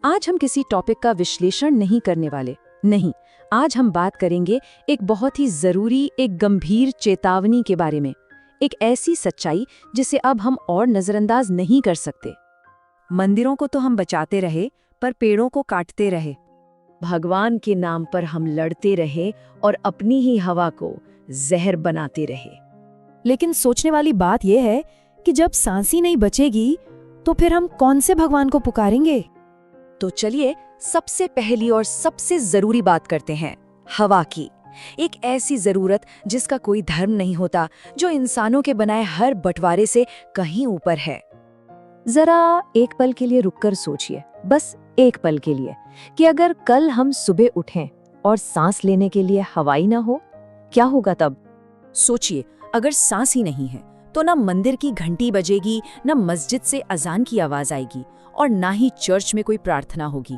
आज हम किसी टॉपिक का विश्लेषण नहीं करने वाले, नहीं। आज हम बात करेंगे एक बहुत ही जरूरी, एक गंभीर चेतावनी के बारे में। एक ऐसी सच्चाई जिसे अब हम और नजरअंदाज नहीं कर सकते। मंदिरों को तो हम बचाते रहे, पर पेड़ों को काटते रहे। भगवान के नाम पर हम लड़ते रहे और अपनी ही हवा को जहर बनाते रहे। लेकिन सोचने वाली बात यह है कि जब सांस ही नहीं बचेगी तो फिर हम कौन से भगवान को पुकारेंगे? तो चलिए सबसे पहली और सबसे जरूरी बात करते हैं, हवा की। एक ऐसी जरूरत जिसका कोई धर्म नहीं होता, जो इंसानों के बनाए हर बंटवारे से कहीं ऊपर है। जरा एक पल के लिए रुककर सोचिए, बस एक पल के लिए, कि अगर कल हम सुबह उठें और सांस लेने के लिए हवा ही ना हो, क्या होगा तब? सोचिए, अगर सांस ही नहीं है तो ना मंदिर की घंटी बजेगी, ना मस्जिद से अजान की आवाज आएगी और ना ही चर्च में कोई प्रार्थना होगी।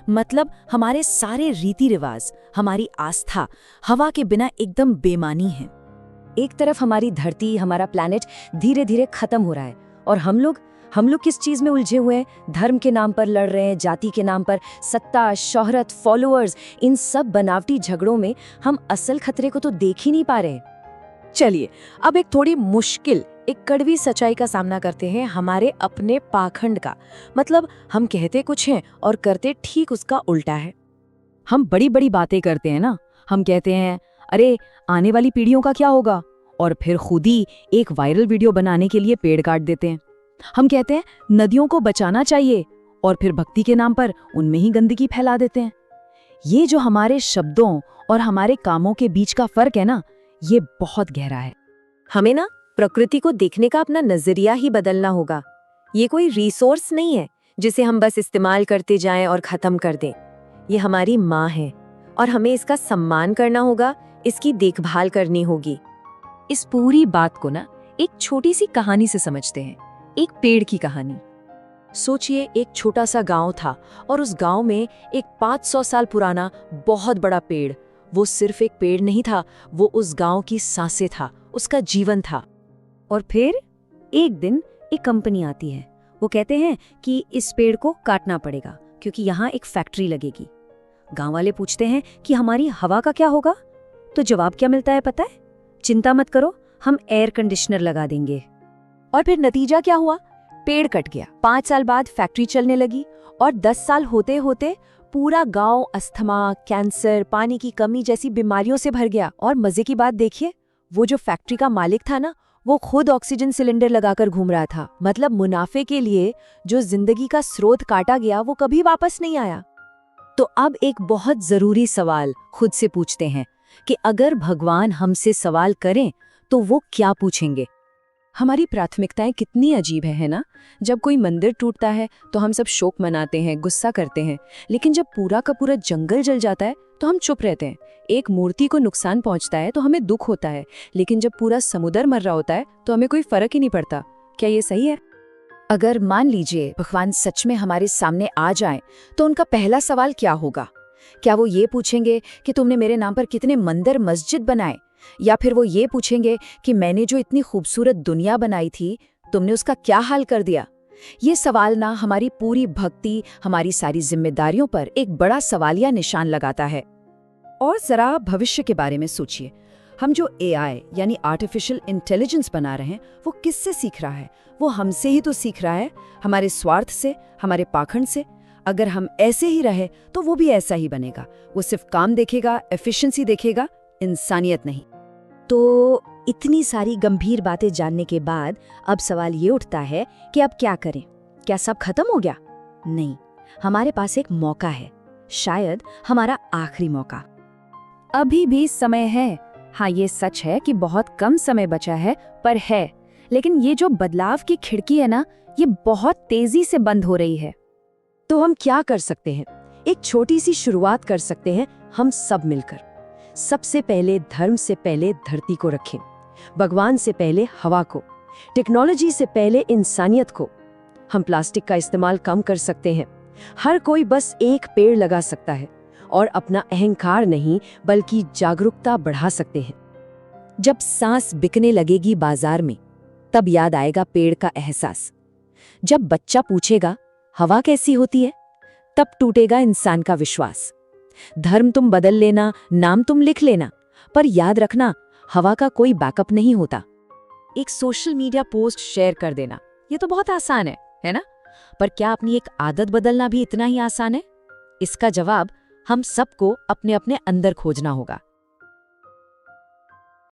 मतलब हमारे सारे रीति रिवाज, हमारी आस्था हवा के बिना एकदम बेमानी है। एक तरफ हमारी धरती, हमारा प्लैनेट धीरे धीरे खत्म हो रहा है, और हम लोग किस चीज में उलझे हुए हैं? धर्म के नाम पर लड़ रहे हैं, जाति के नाम पर, सत्ता, शोहरत, फॉलोअर्स, इन सब बनावटी झगड़ों में हम असल खतरे को तो देख ही नहीं पा रहे। चलिए अब एक थोड़ी मुश्किल, एक कड़वी सच्चाई का सामना करते हैं, हमारे अपने पाखंड का। मतलब हम कहते कुछ हैं और करते ठीक उसका उल्टा है। हम बड़ी बड़ी बातें करते हैं ना, हम कहते हैं अरे आने वाली पीढ़ियों का क्या होगा, और फिर खुद ही एक वायरल वीडियो बनाने के लिए पेड़ काट देते हैं। हम कहते हैं नदियों को बचाना चाहिए, और फिर भक्ति के नाम पर उनमें ही गंदगी फैला देते हैं। ये जो हमारे शब्दों और हमारे कामों के बीच का फर्क है ना, ये बहुत गहरा है। हमें ना प्रकृति को देखने का अपना नजरिया ही बदलना होगा। ये कोई रिसोर्स नहीं है जिसे हम बस इस्तेमाल करते जाएं और खत्म कर दें। ये हमारी माँ है और हमें इसका सम्मान करना होगा, इसकी देखभाल करनी होगी। इस पूरी बात को ना एक छोटी सी कहानी से समझते हैं, एक पेड़ की कहानी। सोचिए, एक छोटा सा गांव था और उस गांव में एक 500 साल पुराना बहुत बड़ा पेड़। वो सिर्फ एक पेड़ नहीं था, वो उस गांव की सांसें था, उसका जीवन था। और फिर एक दिन एक कंपनी आती है। वो कहते हैं कि इस पेड़ को काटना पड़ेगा क्योंकि यहाँ एक फैक्ट्री लगेगी। गांव वाले पूछते हैं कि हमारी हवा का क्या होगा? तो जवाब क्या मिलता है पता है? चिंता मत करो, हम एयर कंडीशनर लगा देंगे। और फिर नतीजा क्या हुआ? पेड़ कट गया। 5 साल बाद फैक्ट्री चलने लगी और 10 साल होते होते पूरा गांव अस्थमा, कैंसर, पानी की कमी जैसी बीमारियों से भर गया। और मजे की बात देखिए, वो जो फैक्ट्री का मालिक था ना, वो खुद ऑक्सीजन सिलेंडर लगाकर घूम रहा था। मतलब मुनाफे के लिए जो जिंदगी का स्रोत काटा गया, वो कभी वापस नहीं आया। तो अब एक बहुत जरूरी सवाल खुद से पूछते हैं कि अगर भगवान हमसे सवाल करें तो वो क्या पूछेंगे? हमारी प्राथमिकताएं कितनी अजीब है ना? जब कोई मंदिर टूटता है तो हम सब शोक मनाते हैं, गुस्सा करते हैं, लेकिन जब पूरा का पूरा जंगल जल जाता है तो हम चुप रहते हैं। एक मूर्ति को नुकसान पहुंचता है तो हमें दुख होता है, लेकिन जब पूरा समुद्र मर रहा होता है तो हमें कोई फर्क ही नहीं पड़ता। क्या ये सही है? अगर मान लीजिए भगवान सच में हमारे सामने आ जाएं, तो उनका पहला सवाल क्या होगा? क्या वो ये पूछेंगे कि तुमने मेरे नाम पर कितने मंदिर मस्जिद बनाए, या फिर वो ये पूछेंगे कि मैंने जो इतनी खूबसूरत दुनिया बनाई थी, तुमने उसका क्या हाल कर दिया? ये सवाल ना हमारी पूरी भक्ति, हमारी सारी जिम्मेदारियों पर एक बड़ा सवालिया निशान लगाता है। और जरा भविष्य के बारे में सोचिए। हम जो एआई यानी आर्टिफिशियल इंटेलिजेंस बना रहे हैं, वो किससे सीख रहा है? वो हमसे ही तो सीख रहा है, हमारे स्वार्थ से, हमारे पाखंड से। अगर हम ऐसे ही रहे तो वो भी ऐसा ही बनेगा। वो सिर्फ काम देखेगा, एफिशिएंसी देखेगा, इंसानियत नहीं। तो इतनी सारी गंभीर बातें जानने के बाद अब सवाल ये उठता है कि अब क्या करें? क्या सब खत्म हो गया? नहीं, हमारे पास एक मौका है, शायद हमारा आखिरी मौका। अभी भी समय है। हाँ, ये सच है कि बहुत कम समय बचा है, पर है। लेकिन ये जो बदलाव की खिड़की है ना, ये बहुत तेजी से बंद हो रही है। तो हम क्या कर सकते हैं? एक छोटी सी शुरुआत कर सकते हैं हम सब मिलकर। सबसे पहले धर्म से पहले धरती को रखें, भगवान से पहले हवा को, टेक्नोलॉजी से पहले इंसानियत को। हम प्लास्टिक का इस्तेमाल कम कर सकते हैं। हर कोई बस एक पेड़ लगा सकता है और अपना अहंकार नहीं बल्कि जागरूकता बढ़ा सकते हैं। जब सांस बिकने लगेगी बाजार में, तब याद आएगा पेड़ का एहसास। जब बच्चा पूछेगा हवा कैसी होती है, तब टूटेगा इंसान का विश्वास। धर्म तुम बदल लेना, नाम तुम लिख लेना, पर याद रखना, हवा का कोई बैकअप नहीं होता। एक सोशल मीडिया पोस्ट शेयर कर देना, ये तो बहुत आसान है ना? पर क्या अपनी एक आदत बदलना भी इतना ही आसान है? इसका जवाब हम सबको अपने अपने अंदर खोजना होगा।